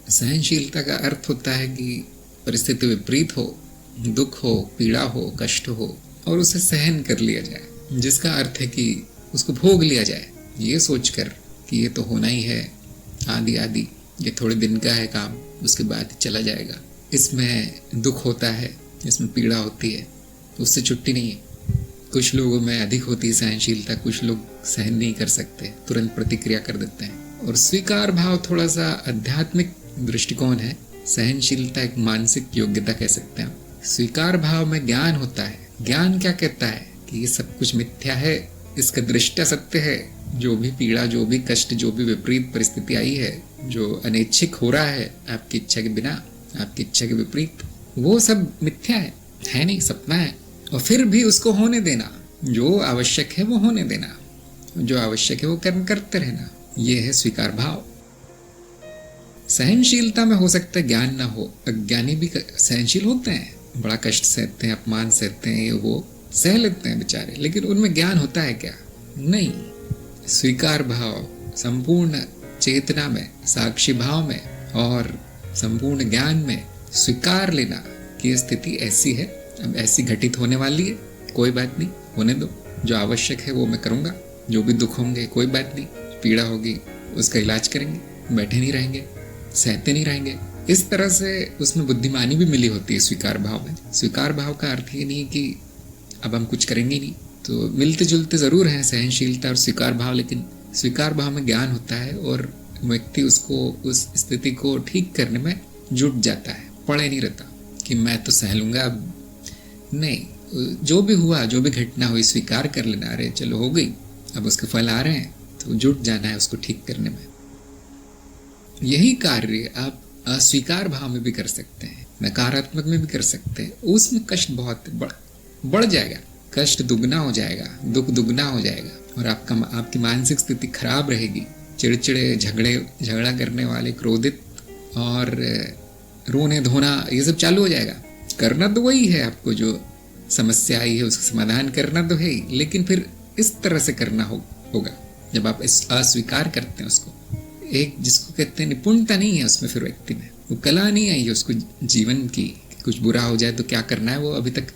सहनशीलता का अर्थ होता है कि परिस्थिति विपरीत हो, दुख हो, पीड़ा हो, कष्ट हो और उसे सहन कर लिया जाए, जिसका अर्थ है कि उसको भोग लिया जाए, ये सोचकर कि ये तो होना ही है, आदि आदि, ये थोड़े दिन का है काम, उसके बाद चला जाएगा। इसमें दुख होता है, इसमें पीड़ा होती है, उससे छुट्टी नहीं है। कुछ लोगों में अधिक होती है सहनशीलता, कुछ लोग सहन नहीं कर सकते, तुरंत प्रतिक्रिया कर देते हैं। और स्वीकार भाव थोड़ा सा आध्यात्मिक दृष्टिकोण है, सहनशीलता एक मानसिक योग्यता कह सकते हैं। स्वीकार भाव में ज्ञान होता है। ज्ञान क्या कहता है कि ये सब कुछ मिथ्या है, इसका दृष्टा सत्य है, जो भी पीड़ा, जो भी कष्ट, जो भी विपरीत परिस्थिति आई है, जो अनैच्छिक हो रहा है आपकी इच्छा के बिना, आपकी इच्छा के विपरीत, वो सब मिथ्या है नहीं, सपना है। और फिर भी उसको होने देना, जो आवश्यक है वो होने देना, जो आवश्यक है वो कर्म करते रहना, ये है स्वीकार भाव। सहनशीलता में हो सकता है ज्ञान ना हो, अज्ञानी भी सहनशील होते हैं, बड़ा कष्ट सहते हैं, अपमान सहते हैं, वो सह लेते हैं बेचारे, लेकिन उनमें ज्ञान होता है क्या? नहीं। स्वीकार भाव संपूर्ण चेतना में, साक्षी भाव में और संपूर्ण ज्ञान में स्वीकार लेना कि स्थिति ऐसी है, अब ऐसी घटित होने वाली है, कोई बात नहीं, होने दो, जो आवश्यक है वो मैं करूँगा, जो भी दुख होंगे कोई बात नहीं, पीड़ा होगी उसका इलाज करेंगे, बैठे नहीं रहेंगे, सहते नहीं रहेंगे। इस तरह से उसमें बुद्धिमानी भी मिली होती है स्वीकार भाव में। स्वीकार भाव का अर्थ ये नहीं कि अब हम कुछ करेंगे नहीं, तो मिलते जुलते ज़रूर हैं सहनशीलता और स्वीकार भाव, लेकिन स्वीकार भाव में ज्ञान होता है और व्यक्ति उसको, उस स्थिति को ठीक करने में जुट जाता है, पड़े नहीं रहता कि मैं तो सह लूँगा, अब नहीं, जो भी हुआ, जो भी घटना हुई, स्वीकार कर लेना, अरे चलो हो गई, अब उसके फल आ रहे हैं, तो जुट जाना है उसको ठीक करने में। यही कार्य आप अस्वीकार भाव में भी कर सकते हैं, नकारात्मक में भी कर सकते हैं। उसमें कष्ट बहुत बढ़ जाएगा, कष्ट दुगना हो जाएगा, दुख दुगना हो जाएगा और आपकी मानसिक स्थिति खराब रहेगी। चिड़चिड़े, झगड़ा करने वाले, क्रोधित और रोने धोना, ये सब चालू हो जाएगा। करना तो वही है, आपको जो समस्या आई है उसका समाधान करना तो है ही, लेकिन फिर इस तरह से करना होगा जब आप अस्वीकार करते हैं उसको। एक जिसको कहते हैं निपुणता नहीं है उसमें, फिर व्यक्ति में वो कला नहीं आई है उसको जीवन की, कुछ बुरा हो जाए तो क्या करना है, वो अभी तक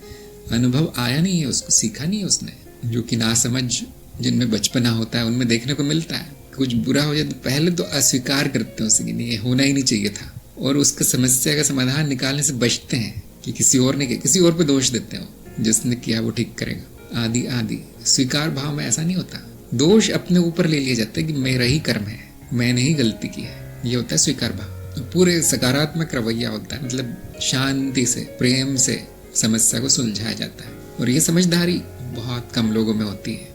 अनुभव आया नहीं है, उसको सीखा नहीं है उसने, जो कि नासमझ जिनमें बचपना होता है उनमें देखने को मिलता है। कुछ बुरा हो जाए तो पहले तो अस्वीकार करते हैं उसे कि नहीं, ये होना ही नहीं चाहिए था, और उसका समस्या का समाधान निकालने से बचते हैं कि किसी और ने किया, किसी और पे दोष देते हो, जिसने किया वो ठीक करेगा, आदि आदि। स्वीकार भाव में ऐसा नहीं होता, दोष अपने ऊपर ले लिए जाते हैं कि मेरा ही कर्म है, मैंने ही गलती की है, ये होता है स्वीकार भाव। पूरे सकारात्मक रवैया होता है, मतलब शांति से, प्रेम से समस्या को सुलझाया जाता है, और ये समझदारी बहुत कम लोगों में होती है।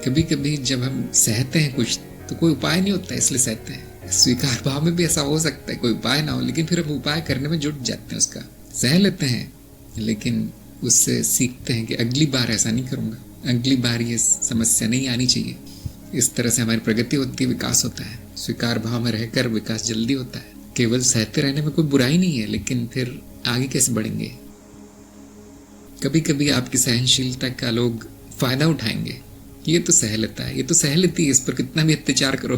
कभी कभी जब हम सहते हैं कुछ तो कोई उपाय नहीं होता है, इसलिए सहते हैं। स्वीकार भाव में भी ऐसा हो सकता है, कोई उपाय ना हो, लेकिन फिर हम उपाय करने में जुट जाते हैं, उसका सह लेते हैं, लेकिन उससे सीखते हैं कि अगली बार ऐसा नहीं करूँगा, अगली बार ये समस्या नहीं आनी चाहिए। इस तरह से हमारी प्रगति होती है, विकास होता है। स्वीकार भाव में रहकर विकास जल्दी होता है। केवल सहते रहने में कोई बुराई नहीं है, लेकिन फिर आगे कैसे बढ़ेंगे? कभी कभी आपकी सहनशीलता का लोग फायदा उठाएंगे, ये तो सह लेता है, ये तो सह लेती है, इस पर कितना भी अत्याचार करो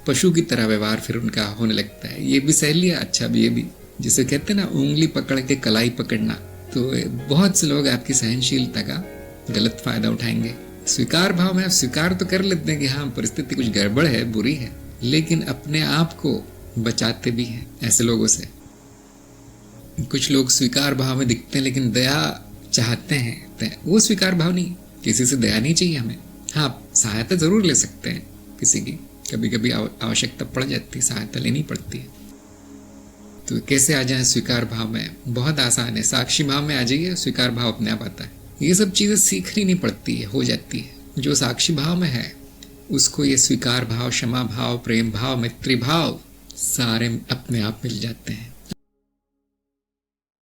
पशु की तरह व्यवहार फिर उनका होने लगता है, ये भी सह लिया, अच्छा भी ये भी, जिसे कहते हैं ना उंगली पकड़ के कलाई पकड़ना। तो बहुत से लोग आपकी सहनशीलता का गलत फायदा उठाएंगे। स्वीकार भाव में आप स्वीकार तो कर लेते हैं कि हाँ परिस्थिति कुछ गड़बड़ है, बुरी है, लेकिन अपने आप को बचाते भी हैं ऐसे लोगों से। कुछ लोग स्वीकार भाव में दिखते हैं लेकिन दया चाहते हैं, वो स्वीकार भाव नहीं। किसी से दया नहीं चाहिए हमें, हाँ सहायता जरूर ले सकते हैं किसी की, कभी कभी आवश्यकता पड़ जाती है, सहायता लेनी पड़ती है। तो कैसे आ जाए स्वीकार भाव में? बहुत आसान है, साक्षी भाव में आ जाइए, स्वीकार भाव अपने आप आता है। ये सब चीजें सीखनी नहीं पड़ती है, हो जाती है। जो साक्षी भाव में है उसको ये स्वीकार भाव, क्षमा भाव, प्रेम भाव, मैत्री भाव सारे अपने आप मिल जाते हैं।